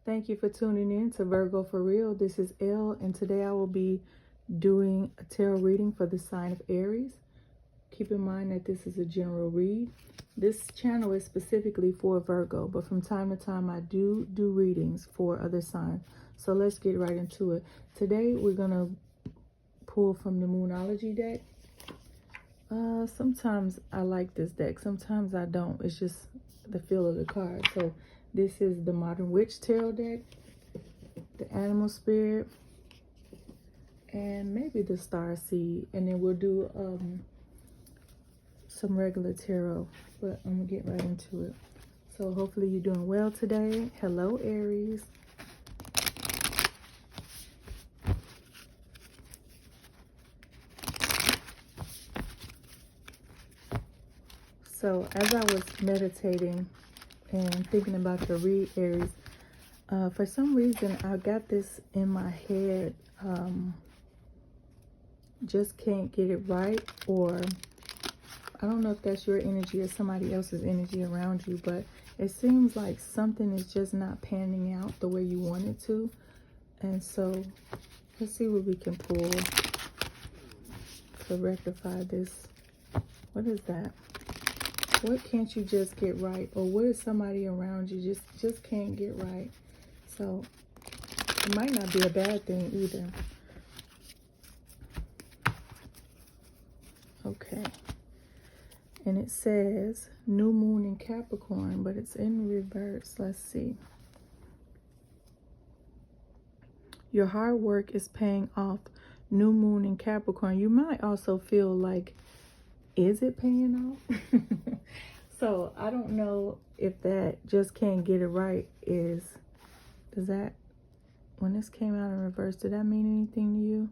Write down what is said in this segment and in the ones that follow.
Thank you for tuning in to Virgo for Real. This is Elle, and today I will be doing a tarot reading for the sign of Aries. Keep in mind that this is a general read. This channel is specifically for Virgo, but from time to time I do readings for other signs. So let's get right into it. Today we're going to pull from the Moonology deck. Sometimes I like this deck, sometimes I don't. It's just the feel of the card. So this is the Modern Witch Tarot deck, the Animal Spirit, and maybe the Star Seed. And then we'll do some regular tarot, but I'm gonna get right into it. So hopefully you're doing well today. Hello, Aries. So as I was meditating and thinking about your read, Aries, for some reason I got this in my head, just can't get it right, or I don't know if that's your energy or somebody else's energy around you, but it seems like something is just not panning out the way you want it to. And so let's see what we can pull to rectify this. What is that? What can't you just get right? Or what is somebody around you just can't get right? So it might not be a bad thing either. Okay. And it says new moon in Capricorn, but it's in reverse. Let's see. Your hard work is paying off. New moon in Capricorn. You might also feel like, is it paying off? So I don't know if that just can't get it right does that, when this came out in reverse, did that mean anything to you?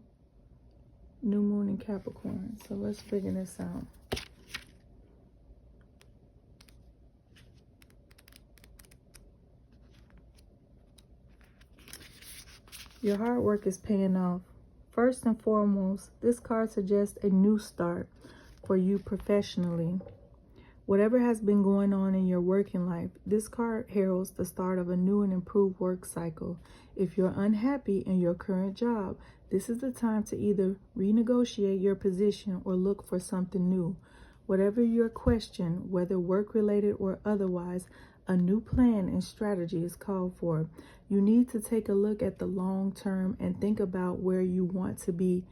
New moon in Capricorn. So let's figure this out. Your hard work is paying off. First and foremost, this card suggests a new start for you professionally. Whatever has been going on in your working life, this card heralds the start of a new and improved work cycle. If you're unhappy in your current job, this is the time to either renegotiate your position or look for something new. Whatever your question, whether work-related or otherwise, a new plan and strategy is called for. You need to take a look at the long term and think about where you want to be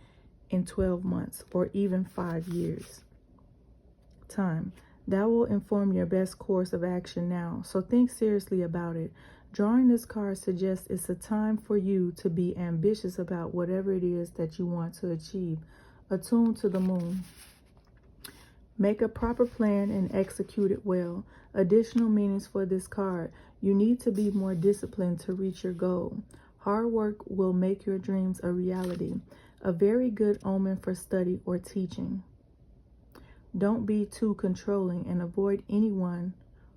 in 12 months or even 5 years. Time. That will inform your best course of action now, so think seriously about it. Drawing this card suggests it's a time for you to be ambitious about whatever it is that you want to achieve. Attuned to the moon. Make a proper plan and execute it well. Additional meanings for this card. You need to be more disciplined to reach your goal. Hard work will make your dreams a reality. A very good omen for study or teaching. Don't be too controlling and avoid anyone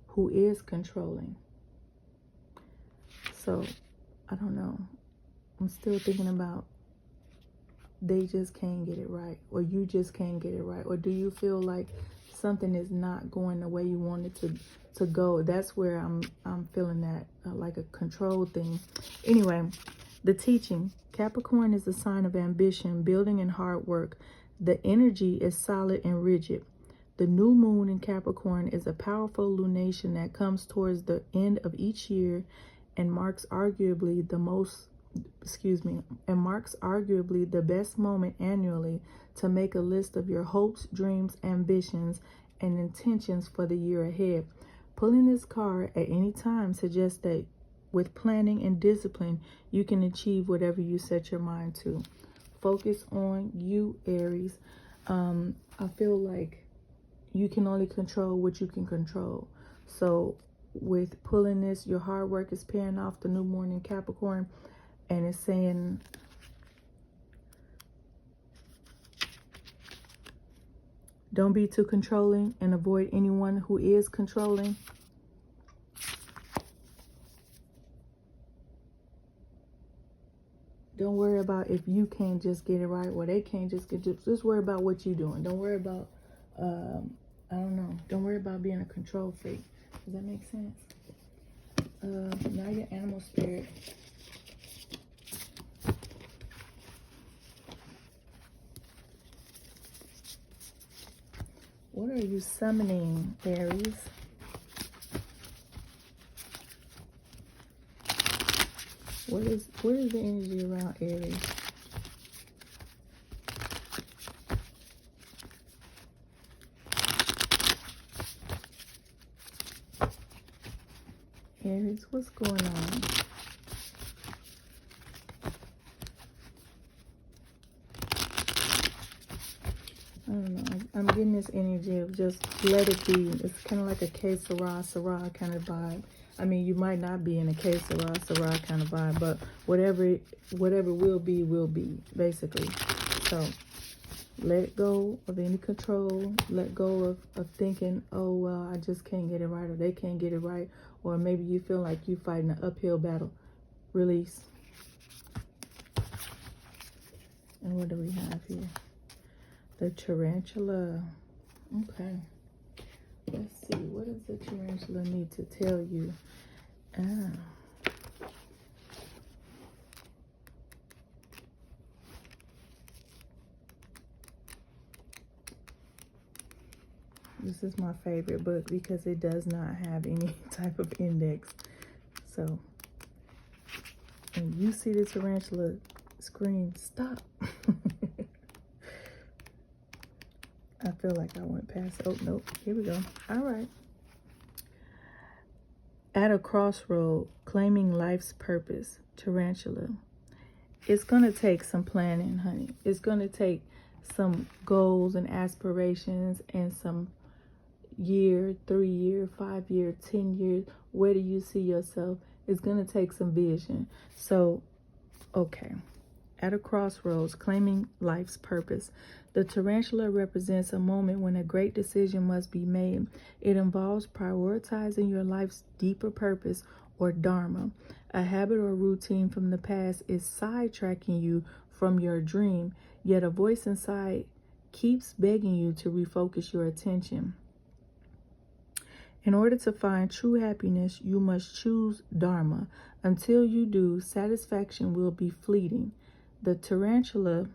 who is controlling. So, I don't know. I'm still thinking about, they just can't get it right, or you just can't get it right, or do you feel like something is not going the way you want it to go? That's where I'm feeling that like a control thing. Anyway, the teaching. Capricorn is a sign of ambition, building, and hard work. The energy is solid and rigid. The new moon in Capricorn is a powerful lunation that comes towards the end of each year and marks arguably the best moment annually to make a list of your hopes, dreams, ambitions, and intentions for the year ahead. Pulling this card at any time suggests that with planning and discipline, you can achieve whatever you set your mind to. Focus on you, Aries. I feel like you can only control what you can control. So with pulling this, your hard work is paying off, the new moon in Capricorn, and it's saying don't be too controlling and avoid anyone who is controlling. Don't worry about if you can't just get it right, or they can't just just worry about what you're doing. Don't worry about I don't know. Don't worry about being a control freak. Does that make sense? Now your animal spirit. What are you summoning, Aries? What is the energy around Aries? Aries, what's going on? I don't know. I'm getting this energy of just let it be. It's kind of like a que sera kind of vibe. I mean, you might not be in a que sera kind of vibe, but whatever will be, basically. So let go of any control. Let go of thinking, oh, well, I just can't get it right, or they can't get it right. Or maybe you feel like you're fighting an uphill battle. Release. And what do we have here? The tarantula. Okay. Let's see. What does the tarantula need to tell you? This is my favorite book because it does not have any type of index. So, when you see the tarantula, scream, stop. I feel like I went past. Oh, nope. Here we go. All right. At a crossroad, claiming life's purpose, tarantula. It's going to take some planning, honey. It's going to take some goals and aspirations and some year, 3 year, 5 year, 10 years. Where do you see yourself? It's going to take some vision. So, okay. At a crossroads, claiming life's purpose. The tarantula represents a moment when a great decision must be made. It involves prioritizing your life's deeper purpose or dharma. A habit or routine from the past is sidetracking you from your dream, yet a voice inside keeps begging you to refocus your attention. In order to find true happiness, you must choose dharma. Until you do, satisfaction will be fleeting. The tarantula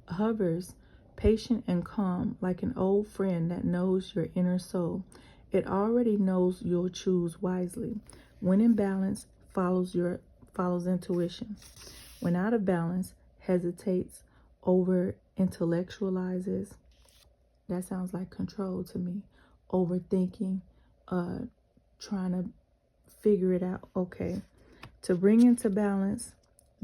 hovers, patient and calm, like an old friend that knows your inner soul. It already knows you'll choose wisely. When in balance, follows intuition. When out of balance, hesitates, over intellectualizes. That sounds like control to me. Overthinking, trying to figure it out. Okay. To bring into balance,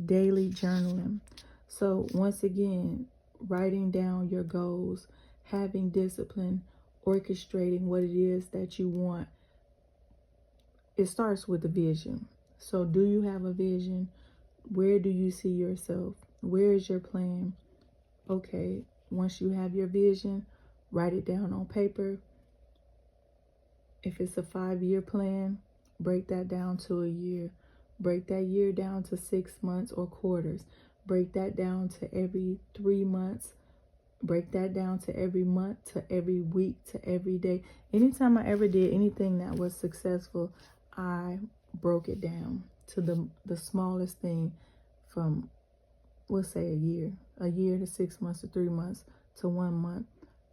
daily journaling. So once again, writing down your goals, having discipline, orchestrating what it is that you want. It starts with a vision. So do you have a vision? Where do you see yourself? Where is your plan? Okay, once you have your vision, write it down on paper. If it's a 5-year plan, break that down to a year. Break that year down to 6 months or quarters. Break that down to every 3 months. Break that down to every month, to every week, to every day. Anytime I ever did anything that was successful, I broke it down to the smallest thing, from, we'll say, a year to 6 months to 3 months to 1 month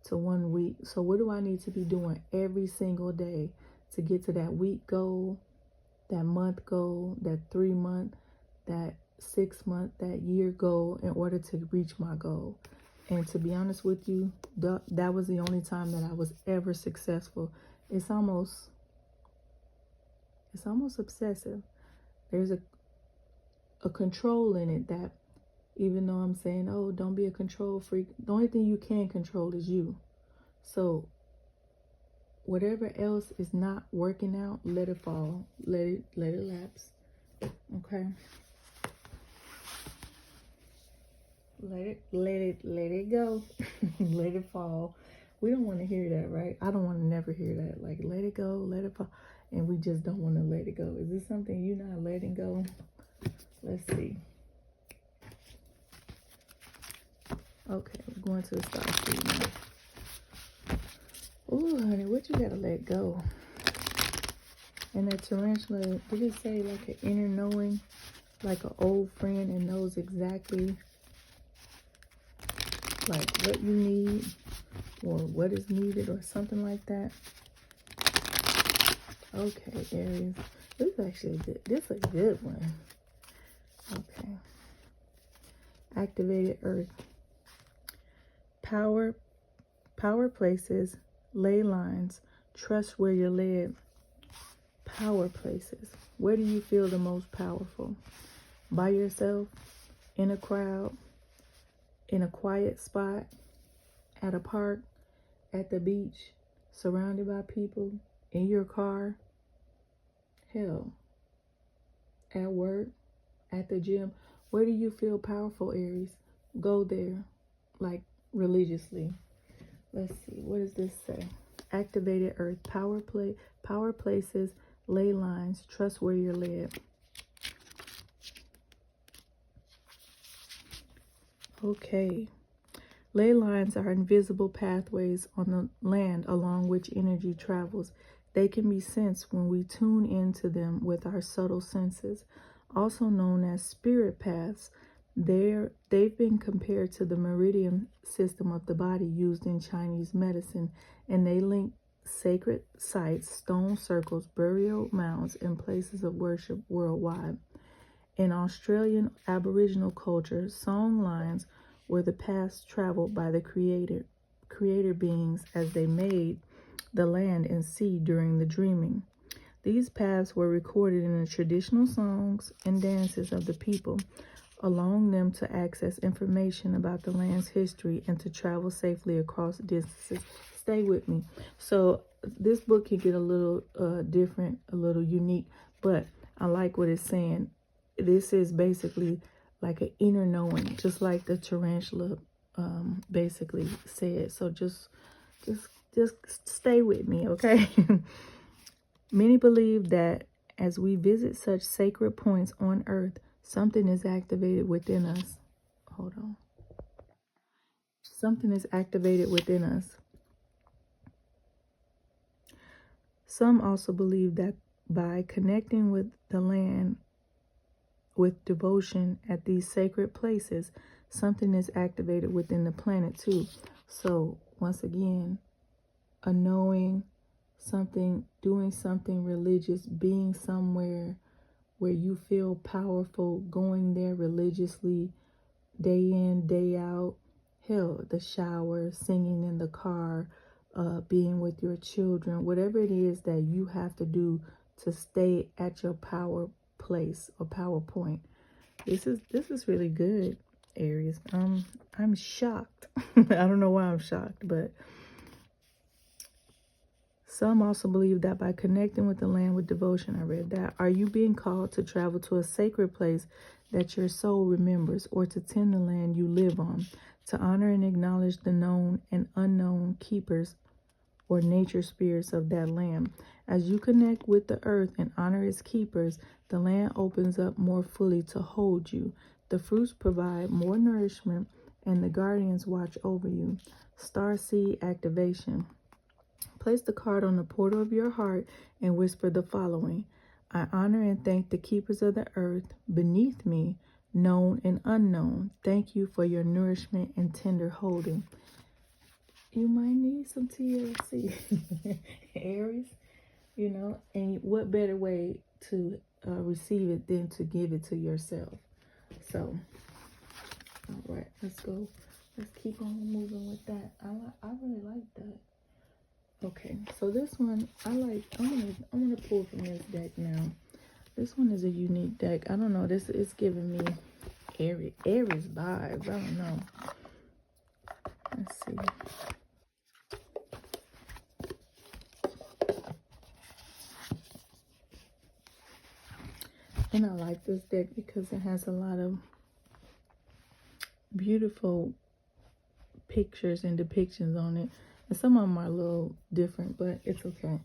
to 1 week. So what do I need to be doing every single day to get to that week goal, that month goal, that 3 month, that 6 month, that year goal, in order to reach my goal? And to be honest with you, that was the only time that I was ever successful. It's almost obsessive. There's a control in it, that even though I'm saying, oh, don't be a control freak, the only thing you can control is you. So whatever else is not working out, let it fall. Let it lapse. Okay? Let it go. Let it fall. We don't want to hear that, right? I don't want to never hear that. Like, let it go, let it fall. And we just don't want to let it go. Is this something you're not letting go? Let's see. Okay, we're going to the star seed now. Ooh, honey, what you gotta let go? And that tarantula, did it say like an inner knowing? Like an old friend and knows exactly like what you need or what is needed or something like that. Okay, Aries. This is actually good. This is a good one. Okay. Activated earth. Power places, ley lines, trust where you're led. Power places. Where do you feel the most powerful? By yourself, in a crowd, in a quiet spot, at a park, at the beach, surrounded by people, in your car, hell, at work, at the gym. Where do you feel powerful, Aries? Go there, like religiously. Let's see, what does this say? Activated earth, power places, ley lines, trust where you're led. Okay. Ley lines are invisible pathways on the land along which energy travels. They can be sensed when we tune into them with our subtle senses, also known as spirit paths. They've been compared to the meridian system of the body used in Chinese medicine, and they link sacred sites, stone circles, burial mounds, and places of worship worldwide. In Australian Aboriginal culture, song lines were the paths traveled by the creator beings as they made the land and sea during the dreaming. These paths were recorded in the traditional songs and dances of the people, allowing them to access information about the land's history and to travel safely across distances. Stay with me. So this book can get a little different, a little unique, but I like what it's saying. This is basically like an inner knowing, just like the tarantula basically said. So just stay with me, okay? Many believe that as we visit such sacred points on earth, something is activated within us. Hold on. Something is activated within us. Some also believe that by connecting with the land with devotion at these sacred places, something is activated within the planet too. So once again, a knowing, something, doing something religious, being somewhere where you feel powerful, going there religiously, day in, day out. Hell, the shower, singing in the car, being with your children, whatever it is that you have to do to stay at your power place or power point. This is really good, Aries. I'm shocked. I don't know why I'm shocked, but some also believe that by connecting with the land with devotion, I read that, are you being called to travel to a sacred place that your soul remembers, or to tend the land you live on, to honor and acknowledge the known and unknown keepers or nature spirits of that land. As you connect with the earth and honor its keepers, the land opens up more fully to hold you. The fruits provide more nourishment, and the guardians watch over you. Starseed activation. Place the card on the portal of your heart and whisper the following. I honor and thank the keepers of the earth beneath me, known and unknown. Thank you for your nourishment and tender holding. You might need some TLC, Aries, you know, and what better way to receive it than to give it to yourself. So, all right, let's go. Let's keep on moving with that. I really like that. Okay, so this one I'm gonna pull from this deck now. This one is a unique deck. I don't know. This is giving me Aries vibes. I don't know. Let's see. And I like this deck because it has a lot of beautiful pictures and depictions on it. And some of them are a little different, but it's okay.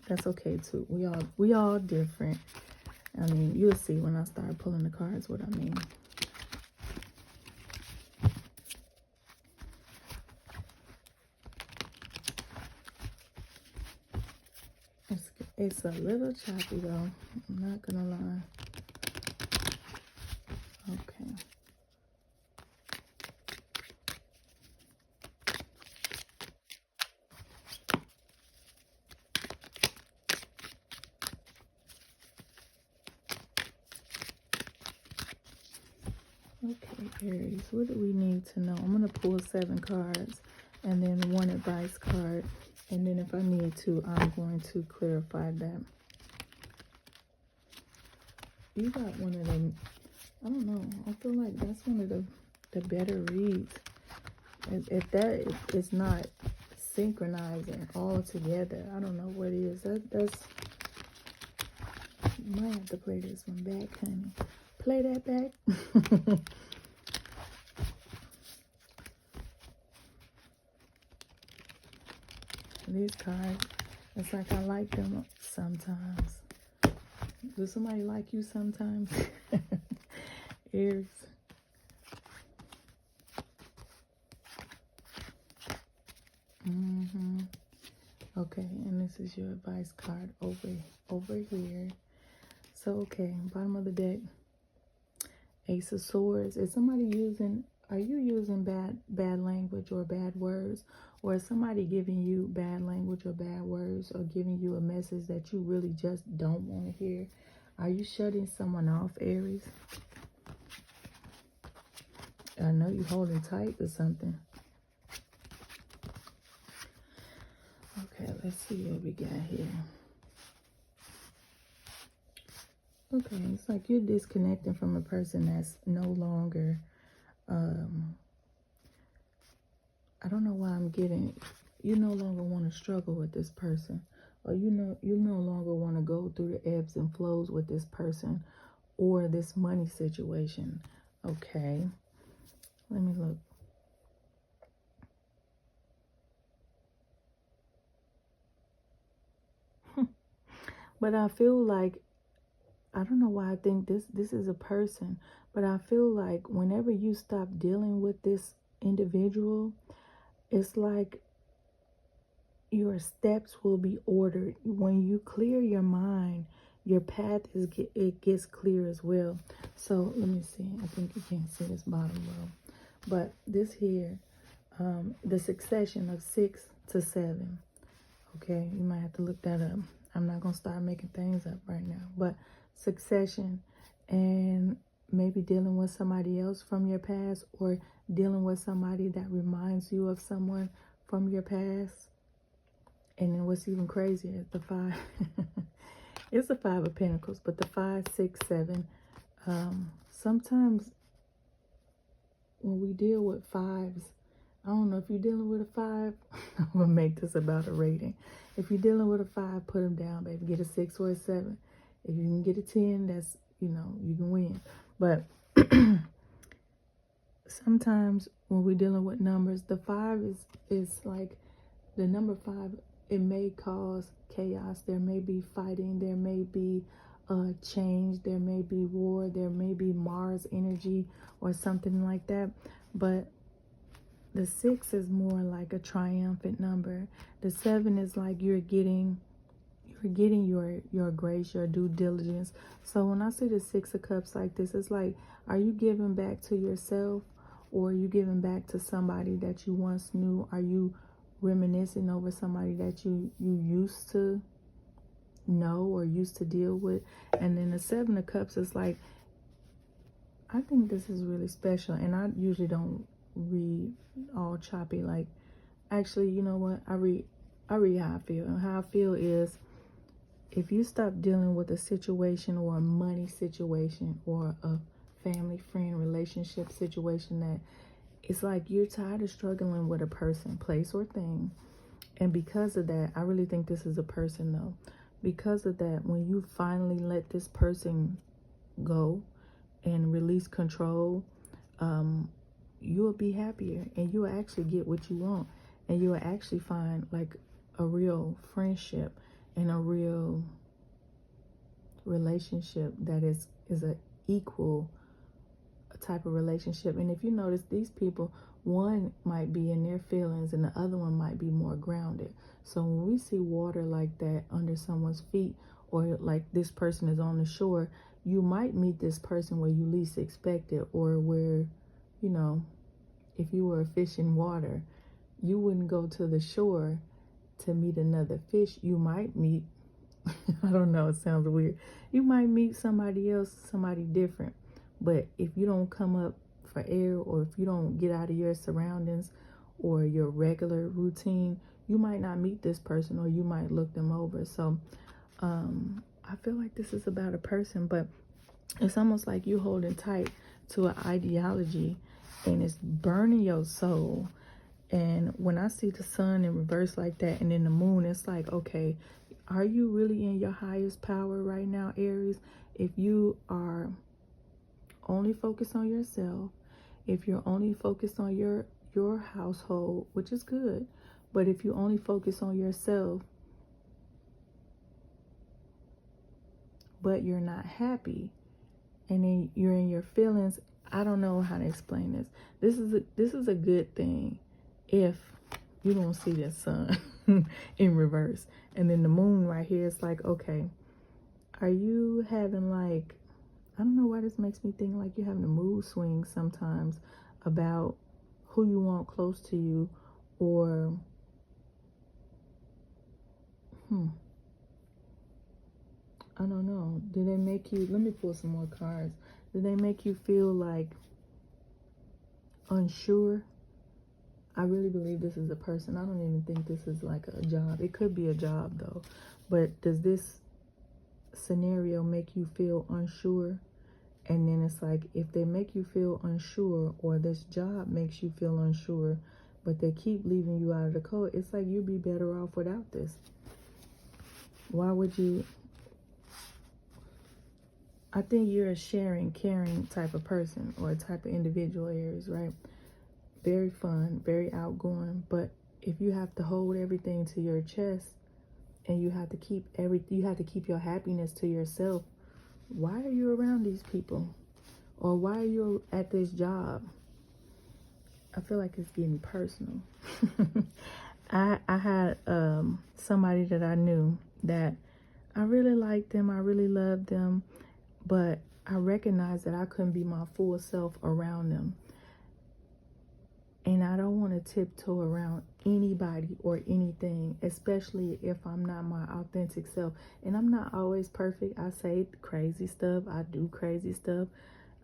That's okay too. We all different. I mean, you'll see when I start pulling the cards what I mean. It's a little choppy though, I'm not gonna lie. Okay. Okay, Aries, what do we need to know? I'm going to pull 7 cards and then one advice card. And then if I need to, I'm going to clarify that. You got one of them, I don't know, I feel like that's one of the better reads. If that is not synchronizing all together, I don't know what it is. That's, you might have to play this one back, honey. Play that back. These cards, it's like I like them sometimes. Does somebody like you sometimes? Aries. Okay, and this is your advice card over here. So, okay, bottom of the deck. Ace of Swords. Is somebody using, are you using bad language or bad words? Or is somebody giving you bad language or bad words, or giving you a message that you really just don't want to hear? Are you shutting someone off, Aries? I know you're holding tight to something. Okay, let's see what we got here. Okay, it's like you're disconnecting from a person that's no longer, I don't know why I'm getting, you no longer want to struggle with this person. Or you no longer want to go through the ebbs and flows with this person or this money situation. Okay, let me look. But I feel like, I don't know why I think this is a person, but I feel like whenever you stop dealing with this individual, it's like your steps will be ordered. When you clear your mind, your path it gets clear as well. So let me see. I think you can't see this bottom row, but this here, the succession of 6 to 7. Okay, you might have to look that up. I'm not gonna start making things up right now, but succession, and maybe dealing with somebody else from your past, or dealing with somebody that reminds you of someone from your past. And then what's even crazier is the 5. It's the 5 of Pentacles, but the 5, 6, 7. Sometimes when we deal with 5s, I don't know if you're dealing with a 5. I'm gonna make this about a rating. If you're dealing with a 5, put them down, baby. Get a 6 or a 7. If you can get a 10, that's, you know, you can win. But sometimes when we're dealing with numbers, the 5 is like the number 5. It may cause chaos. There may be fighting. There may be change. There may be war. There may be Mars energy or something like that. But the 6 is more like a triumphant number. The 7 is like you're getting your grace, your due diligence. So when I see the 6 of Cups like this, it's like, are you giving back to yourself, or are you giving back to somebody that you once knew? Are you reminiscing over somebody that you used to know or used to deal with? And then the 7 of Cups is like, I think this is really special, and I usually don't read all choppy. Like, actually, you know what, I read how I feel. And how I feel is, if you stop dealing with a situation or a money situation or a family, friend, relationship situation, that it's like you're tired of struggling with a person, place, or thing. And because of that, I really think this is a person though. Because of that, when you finally let this person go and release control, you'll be happier, and you'll actually get what you want, and you'll actually find like a real friendship and a real relationship that is a equal type of relationship. And if you notice, these people one might be in their feelings and the other one might be more grounded. So when we see water like that under someone's feet, or like this person is on the shore, you might meet this person where you least expect it, or where, you know, if you were a fish in water, you wouldn't go to the shore to meet another fish. You might meet, I don't know, it sounds weird. You might meet somebody else, somebody different. But if you don't come up for air, or if you don't get out of your surroundings or your regular routine, you might not meet this person, or you might look them over. So I feel like this is about a person, but it's almost like you holding tight to an ideology and it's burning your soul. And when I see the sun in reverse like that, and then the moon, it's like, okay, are you really in your highest power right now, Aries? If you are only focused on yourself, if you're only focused on your household, which is good, but if you only focus on yourself, but you're not happy, and then you're in your feelings, I don't know how to explain this. This is a good thing if you don't see the sun in reverse. And then the moon right here, it's like, okay, are you having like, I don't know why this makes me think like you're having a mood swing sometimes about who you want close to you, or I don't know. Do they make you, let me pull some more cards. Do they make you feel like unsure? I really believe this is a person. I don't even think this is like a job. It could be a job though. But does this scenario make you feel unsure? And then it's like, if they make you feel unsure, or this job makes you feel unsure, but they keep leaving you out of the cold, it's like you'd be better off without this. Why would you? I think you're a sharing, caring type of person, or a type of individual, Aries, right? Very fun, very outgoing. But if you have to hold everything to your chest, and you have to keep your happiness to yourself, why are you around these people? Or why are you at this job? I feel like it's getting personal. I had somebody that I knew that I really liked them, I really loved them, but I recognized that I couldn't be my full self around them. And I don't want to tiptoe around anybody or anything, especially if I'm not my authentic self. And I'm not always perfect. I say crazy stuff. I do crazy stuff.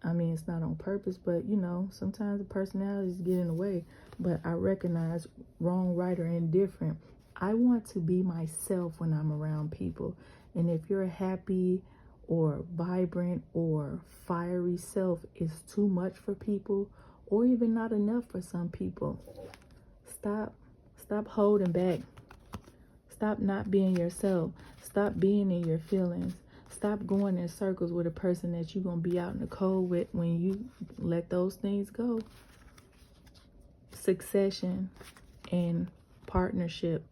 I mean, it's not on purpose, but you know, sometimes the personalities get in the way. But I recognize wrong, right, or indifferent. I want to be myself when I'm around people. And if your happy or vibrant or fiery self is too much for people, or even not enough for some people, stop holding back. Stop not being yourself. Stop being in your feelings. Stop going in circles with a person that you're going to be out in the cold with when you let those things go. Succession and partnership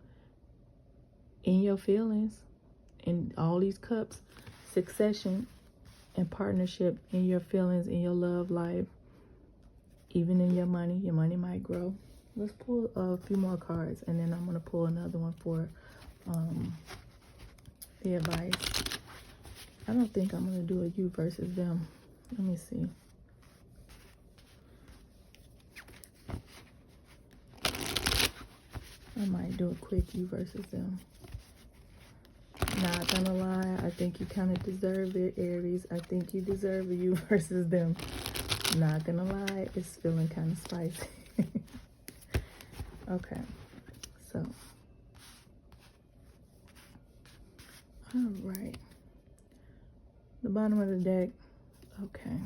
in your feelings, in all these cups. Succession and partnership in your feelings, in your love life, even in your money. Your money might grow. Let's pull a few more cards, and then I'm going to pull another one for the advice. I don't think I'm going to do a you versus them. Let me see. I might do a quick you versus them. Not gonna lie, I think you kind of deserve it, Aries. I think you deserve a you versus them. Not gonna lie, it's feeling kind of spicy. Okay, so. All right. The bottom of the deck. Okay.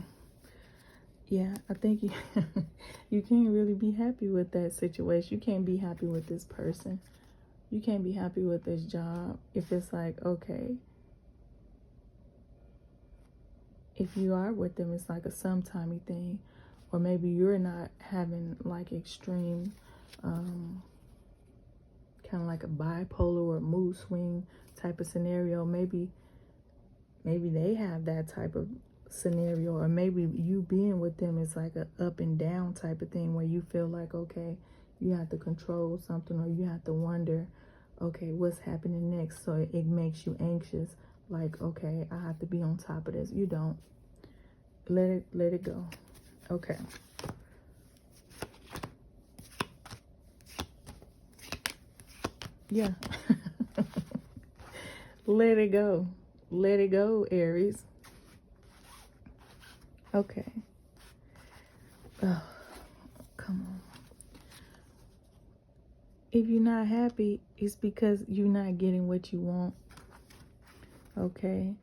Yeah, I think you, you can't really be happy with that situation. You can't be happy with this person. You can't be happy with this job. If it's like, okay, if you are with them, it's like a sometimey thing. Or maybe you're not having like extreme, kind of like a bipolar or mood swing type of scenario. Maybe they have that type of scenario, or maybe you being with them is like a up and down type of thing where you feel like, okay, you have to control something, or you have to wonder, okay, what's happening next. So it makes you anxious, like, okay, I have to be on top of this. You don't. Let it go. Okay. Yeah. Let it go. Let it go, Aries. Okay. Oh, come on. If you're not happy, it's because you're not getting what you want. Okay.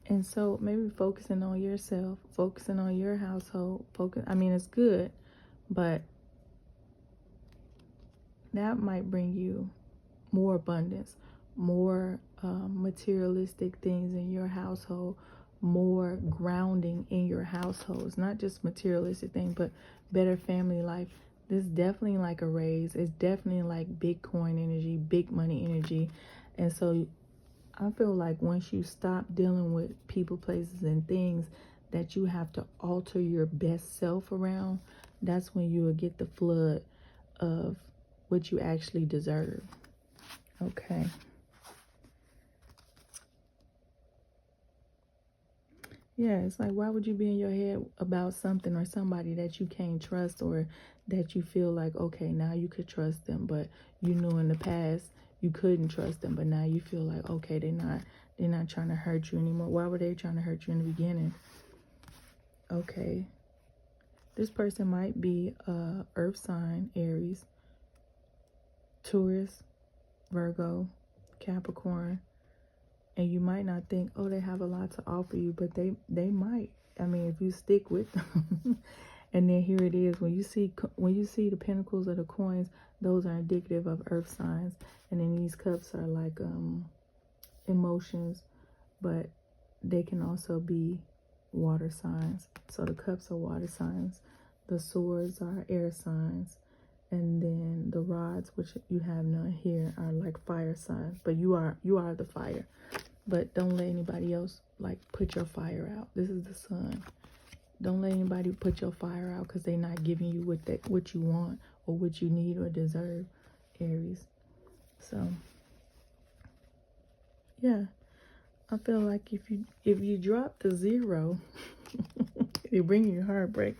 And so maybe focusing on yourself, focusing on your household, I mean, it's good, but that might bring you more abundance, more materialistic things in your household, more grounding in your household. It's not just materialistic things, but better family life. This is definitely like a raise. It's definitely like Bitcoin energy, big money energy. And so I feel like once you stop dealing with people, places, and things that you have to alter your best self around, that's when you will get the flood of what you actually deserve. Okay. Yeah, it's like, why would you be in your head about something or somebody that you can't trust, or that you feel like, okay, now you could trust them, but you knew in the past you couldn't trust them, but now you feel like, okay, they're not trying to hurt you anymore. Why were they trying to hurt you in the beginning? Okay. This person might be earth sign, Aries, Taurus, Virgo, Capricorn. And you might not think, oh, they have a lot to offer you, but they might. I mean, if you stick with them. And then here it is. When you see the pentacles or the coins, those are indicative of earth signs. And then these cups are like emotions, but they can also be water signs. So the cups are water signs. The swords are air signs. And then the rods, which you have none here, are like fire signs. But you are the fire. But don't let anybody else like put your fire out. This is the sun. Don't let anybody put your fire out because they're not giving you what you want or what you need or deserve, Aries. So yeah, I feel like if you drop the zero, you bring you heartbreak.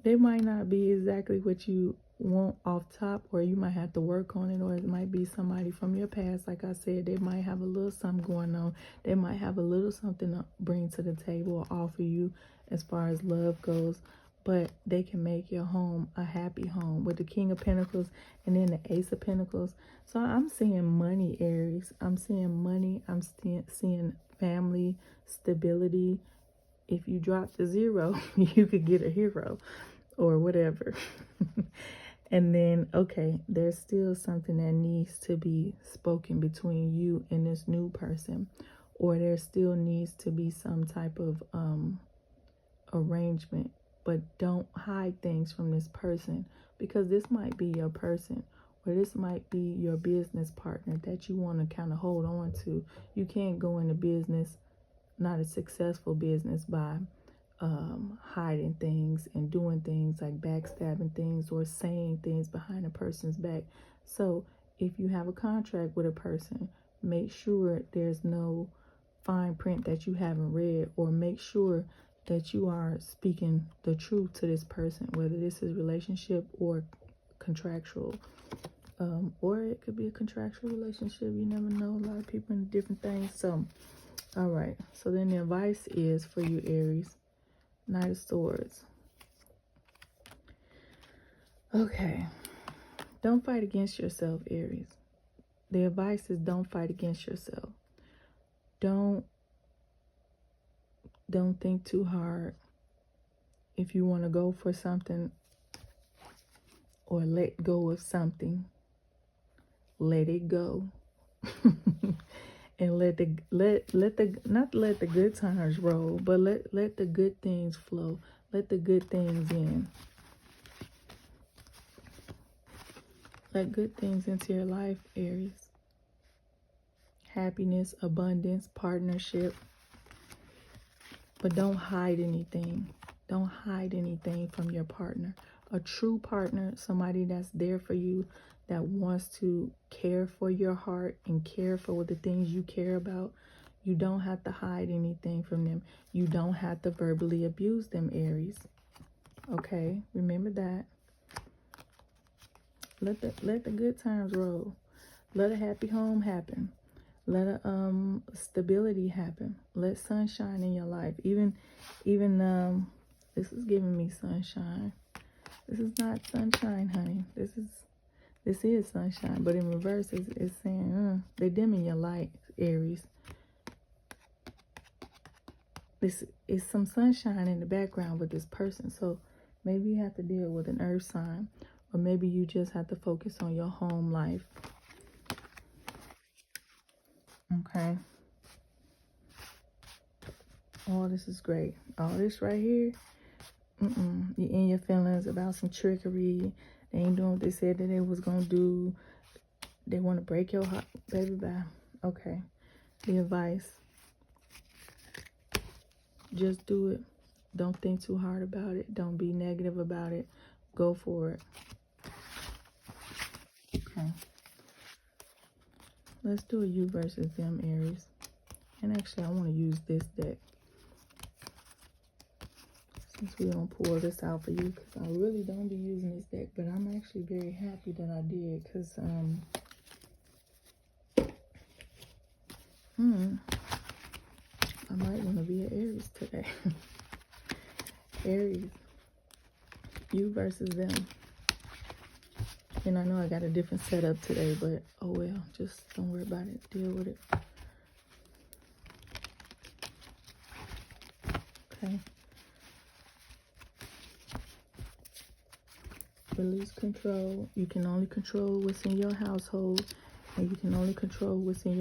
They might not be exactly what you want off top, or you might have to work on it, or it might be somebody from your past. Like I said, they might have a little something going on. They might have a little something to bring to the table or offer you as far as love goes, but they can make your home a happy home with the King of Pentacles and then the Ace of Pentacles. So I'm seeing money, Aries. I'm seeing money. I'm seeing family stability. If you drop the zero, you could get a hero or whatever. And then, okay, there's still something that needs to be spoken between you and this new person, or there still needs to be some type of arrangement. But don't hide things from this person, because this might be your person, or this might be your business partner that you want to kind of hold on to. You can't go into business, not a successful business, by hiding things and doing things like backstabbing things or saying things behind a person's back. So if you have a contract with a person, make sure there's no fine print that you haven't read, or make sure that you are speaking the truth to this person, whether this is relationship or contractual. Or it could be a contractual relationship. You never know. A lot of people in different things. So all right, so then the advice is for you, Aries, Knight of Swords. Okay, don't fight against yourself, Aries. The advice is don't fight against yourself. Don't think too hard. If you want to go for something or let go of something, let it go. And let the not let the good times roll, but let the good things flow. Let the good things in. Let good things into your life, Aries. Happiness, abundance, partnership. But don't hide anything. Don't hide anything from your partner. A true partner, somebody that's there for you, that wants to care for your heart and care for the things you care about. You don't have to hide anything from them. You don't have to verbally abuse them, Aries. Okay, remember that. Let the good times roll. Let a happy home happen. Let a stability happen. Let sunshine in your life. Even this is giving me sunshine. This is not sunshine, honey. This is sunshine, but in reverse, it's saying they're dimming your light, Aries. This is some sunshine in the background with this person, so maybe you have to deal with an earth sign, or maybe you just have to focus on your home life. Okay. Oh, this is great. All this right here, you're in your feelings about some trickery. They ain't doing what they said that they was gonna do. They want to break your heart, baby. Bye. Okay. The advice: just do it. Don't think too hard about it. Don't be negative about it. Go for it. Okay. Let's do a you versus them, Aries. And actually, I want to use this deck, since we don't pull this out for you, because I really don't be using this deck, but I'm actually very happy that I did, because I might want to be an Aries today. Aries, you versus them. And I know I got a different setup today, but oh well, just don't worry about it. Deal with it. Okay. Release control. You can only control what's in your household, and you can only control what's in your